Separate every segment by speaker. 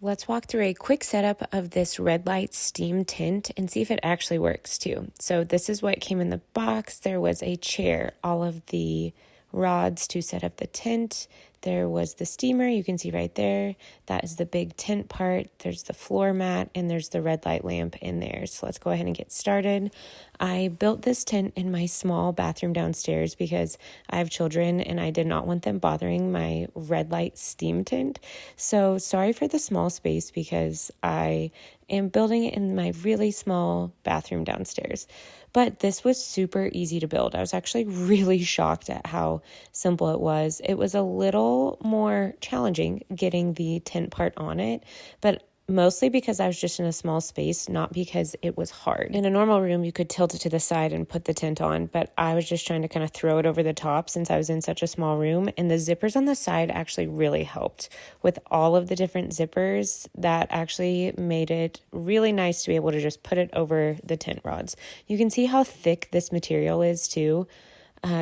Speaker 1: Let's walk through a quick setup of this red light steam tent and see if it actually works too. So this is what came in the box. There was a chair, all of the rods to set up the tent. There was the steamer, you can see right there. That is the big tent part. There's the floor mat and there's the red light lamp in there. So let's go ahead and get started. I built this tent in my small bathroom downstairs because I have children and I did not want them bothering my red light steam tent. So sorry for the small space because I am building it in my really small bathroom downstairs. But this was super easy to build. I was actually really shocked at how simple it was. It was a little more challenging getting the tent part on it, but mostly because I was just in a small space, not because it was hard. In a normal room, you could tilt it to the side and put the tent on, but I was just trying to kind of throw it over the top since I was in such a small room, and the zippers on the side actually really helped. With all of the different zippers, that actually made it really nice to be able to just put it over the tent rods. You can see how thick this material is too.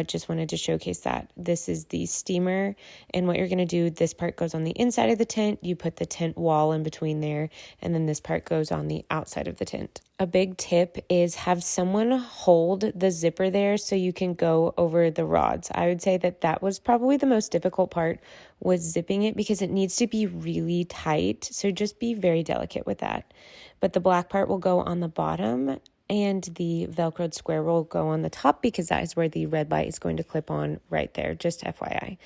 Speaker 1: Just wanted to showcase that. This is the steamer, and what you're going to do, this part goes on the inside of the tent. You put the tent wall in between there, and then this part goes on the outside of the tent. A big tip is have someone hold the zipper there so you can go over the rods. I would say that was probably the most difficult part, was zipping it, because it needs to be really tight. So just be very delicate with that. But the black part will go on the bottom, and the Velcroed square will go on the top because that is where the red light is going to clip on right there, just FYI.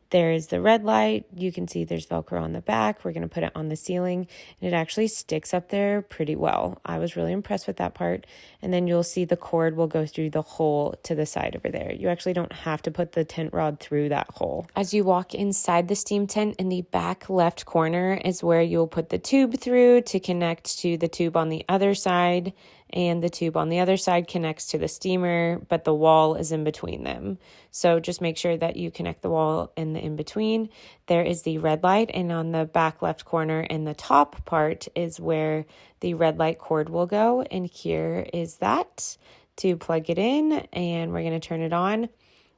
Speaker 1: There is the red light. You can see there's Velcro on the back. We're going to put it on the ceiling, and it actually sticks up there pretty well. I was really impressed with that part. And then you'll see the cord will go through the hole to the side over there. You actually don't have to put the tent rod through that hole. As you walk inside the steam tent, in the back left corner is where you'll put the tube through to connect to the tube on the other side. And the tube on the other side connects to the steamer, but the wall is in between them. So just make sure that you connect the wall in the in-between. There is the red light, and on the back left corner in the top part is where the red light cord will go. And here is that to plug it in, and we're going to turn it on.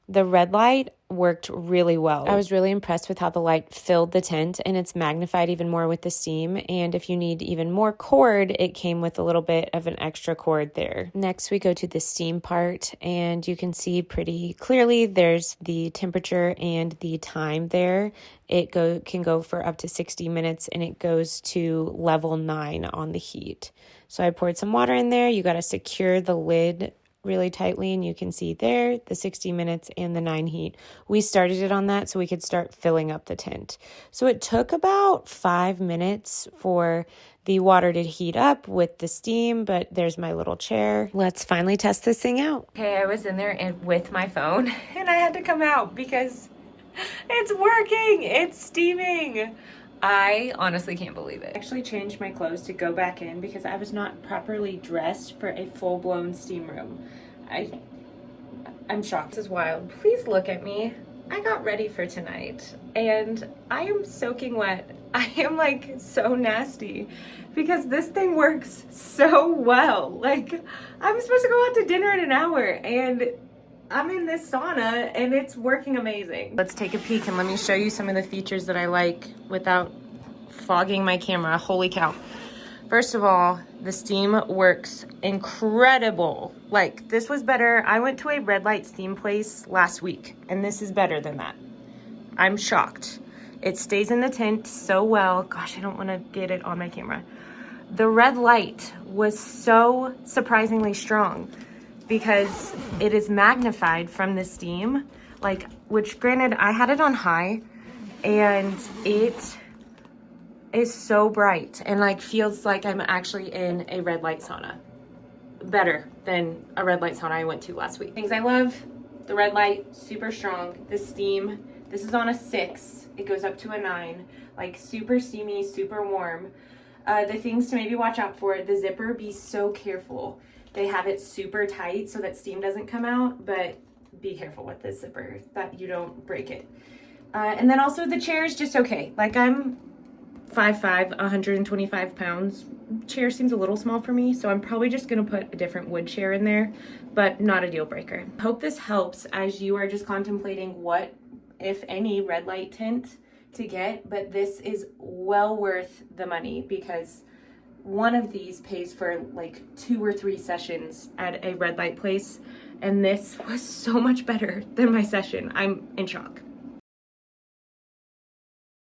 Speaker 1: The red light worked really well. I was really impressed with how the light filled the tent, and it's magnified even more with the steam. And if you need even more cord, it came with a little bit of an extra cord there. Next, we go to the steam part, and you can see pretty clearly there's the temperature and the time there. It can go for up to 60 minutes, and it goes to level 9 on the heat. So I poured some water in there. You got to secure the lid really tightly, and you can see there the 60 minutes and the 9 heat. We started it on that so we could start filling up the tent. So it took about 5 minutes for the water to heat up with the steam, but there's my little chair. Let's finally test this thing out. Okay, I was in there with my phone, and I had to come out because it's working. It's steaming. I honestly can't believe it. I actually changed my clothes to go back in because I was not properly dressed for a full-blown steam room. I'm shocked. This is wild. Please look at me. I got ready for tonight, and I am soaking wet. I am like so nasty because this thing works so well. Like, I'm supposed to go out to dinner in an hour, and I'm in this sauna and it's working amazing. Let's take a peek and let me show you some of the features that I like without fogging my camera. Holy cow. First of all, the steam works incredible. Like, this was better. I went to a red light steam place last week, and this is better than that. I'm shocked. It stays in the tent so well. Gosh, I don't want to get it on my camera. The red light was so surprisingly strong, because it is magnified from the steam, which granted, I had it on high, and it is so bright and feels like I'm actually in a red light sauna. Better than a red light sauna I went to last week. Things I love: the red light, super strong. The steam, this is on a 6. It goes up to a 9. Super steamy, super warm. The things to maybe watch out for: the zipper, be so careful. They have it super tight so that steam doesn't come out, but be careful with this zipper that you don't break it. And then also the chair is just okay. I'm 5'5", 125 pounds. Chair seems a little small for me, so I'm probably just gonna put a different wood chair in there, but not a deal breaker. Hope this helps as you are just contemplating what, if any, red light tent to get, but this is well worth the money because one of these pays for like 2 or 3 sessions at a red light place, and this was so much better than my session. I'm in shock.